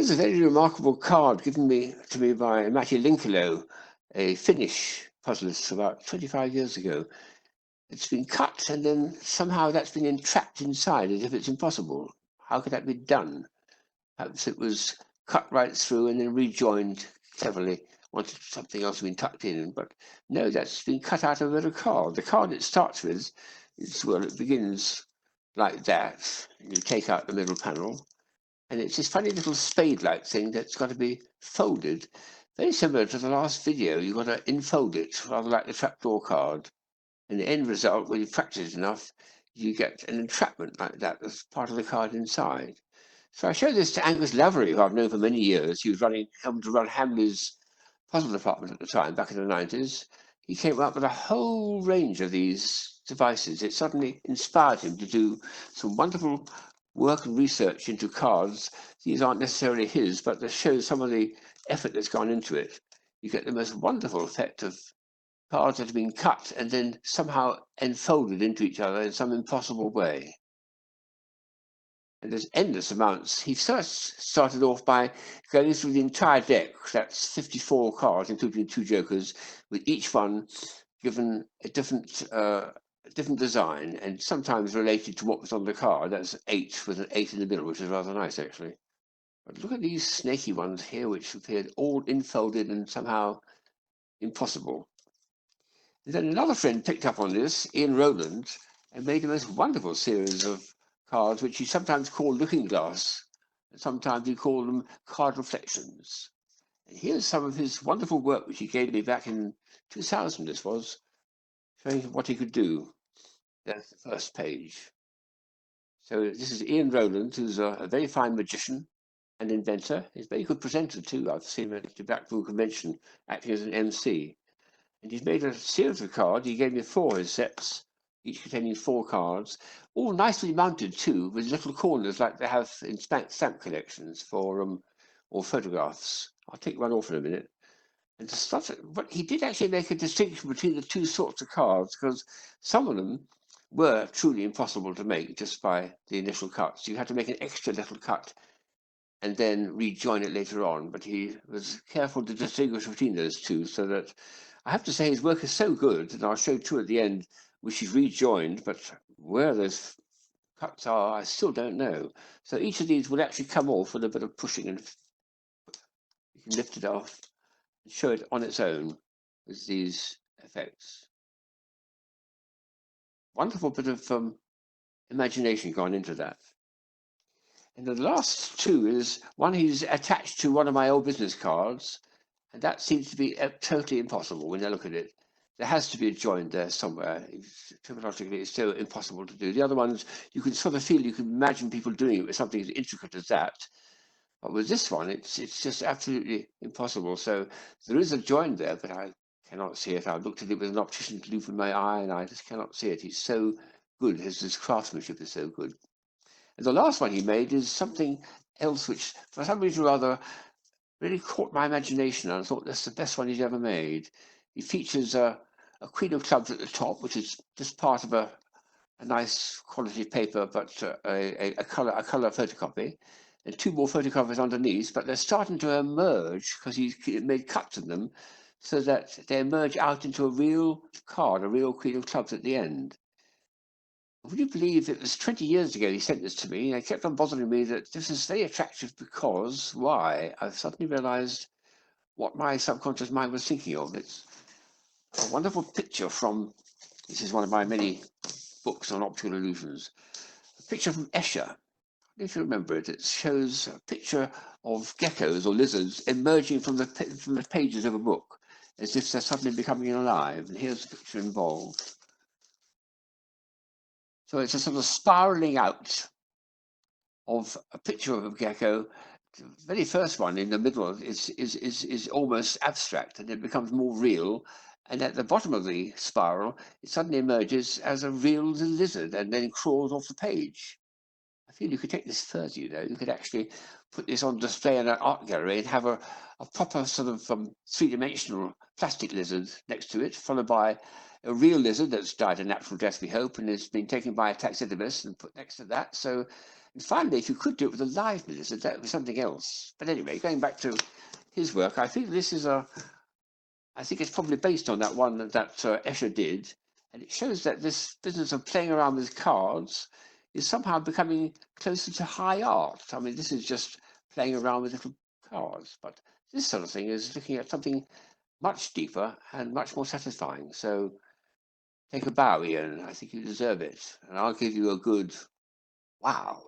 Here's a very remarkable card given to me by Matti Linkelo, a Finnish puzzlist about 25 years ago. It's been cut and then somehow that's been entrapped inside as if it's impossible. How could that be done? Perhaps it was cut right through and then rejoined cleverly once something else had been tucked in. But no, that's been cut out of a card. The card it starts with is, well, it begins like that. You take out the middle panel. And it's this funny little spade-like thing that's got to be folded. Very similar to the last video. You've got to infold it, rather like the trapdoor card. And the end result, when you practice enough, you get an entrapment like that as part of the card inside. So I showed this to Angus Lavery, who I've known for many years. He was helping to run Hamley's puzzle department at the time, back in the 90s. He came up with a whole range of these devices. It suddenly inspired him to do some wonderful work and research into cards. These aren't necessarily his, but they show some of the effort that's gone into it. You get the most wonderful effect of cards that have been cut and then somehow enfolded into each other in some impossible way. And there's endless amounts. He first started off by going through the entire deck. That's 54 cards, including 2 jokers, with each one given a different design and sometimes related to what was on the card. That's 8 with an 8 in the middle, which is rather nice, actually. But look at these snaky ones here, which appeared all enfolded and somehow impossible. And then another friend picked up on this, Ian Rowland, and made a most wonderful series of cards, which he sometimes called looking glass, and sometimes he called them card reflections. And here's some of his wonderful work, which he gave me back in 2000, this was, showing what he could do. That's the first page. So this is Ian Rowland, who's a very fine magician and inventor. He's a very good presenter too. I've seen him at the Blackpool Convention acting as an MC. And he's made a series of cards. He gave me 4 of his sets, each containing 4 cards, all nicely mounted too, with little corners like they have in stamp collections for or photographs. I'll take one off in a minute. And to start, but he did actually make a distinction between the 2 sorts of cards, because some of them were truly impossible to make just by the initial cuts. You had to make an extra little cut and then rejoin it later on. But he was careful to distinguish between those 2, so that I have to say his work is so good, and I'll show 2 at the end, which is rejoined, but where those cuts are, I still don't know. So each of these will actually come off with a bit of pushing, and you can lift it off and show it on its own with these effects. Wonderful bit of imagination gone into that. And the last 2 is one he's attached to one of my old business cards, and that seems to be totally impossible when you look at it. There has to be a joint there somewhere. Terminologically, it's so impossible to do. The other ones, you can sort of feel, you can imagine people doing it with something as intricate as that. But with this one, it's just absolutely impossible. So there is a joint there, but I cannot see it. I've looked at it with an optician's loupe in my eye, and I just cannot see it. He's so good. His craftsmanship is so good. And the last one he made is something else, which for some reason or other really caught my imagination, and I thought that's the best one he's ever made. He features a queen of clubs at the top, which is just part of a nice quality paper, but a color photocopy, and 2 more photocopies underneath. But they're starting to emerge because he made cuts in them, so that they emerge out into a real card, a real queen of clubs at the end. Would you believe it was 20 years ago he sent this to me? And it kept on bothering me that this is very attractive because, why? I've suddenly realized what my subconscious mind was thinking of. It's a wonderful picture from, this is one of my many books on optical illusions, a picture from Escher. If you remember it, it shows a picture of geckos or lizards emerging from the pages of a book, as if they're suddenly becoming alive. And here's the picture involved. So it's a sort of spiraling out of a picture of a gecko. The very first one in the middle is almost abstract, and it becomes more real. And at the bottom of the spiral, it suddenly emerges as a real lizard and then crawls off the page. I feel you could take this further, you know. You could actually put this on display in an art gallery and have a proper sort of 3-dimensional plastic lizard next to it, followed by a real lizard that's died a natural death, we hope, and has been taken by a taxidermist and put next to that. So, and finally, if you could do it with a live lizard, that would be something else. But anyway, going back to his work, I think this is I think it's probably based on that one that Escher did, and it shows that this business of playing around with cards is somehow becoming closer to high art. I mean, this is just playing around with little cards, but this sort of thing is looking at something much deeper and much more satisfying. So take a bow, Ian. I think you deserve it. And I'll give you a good wow.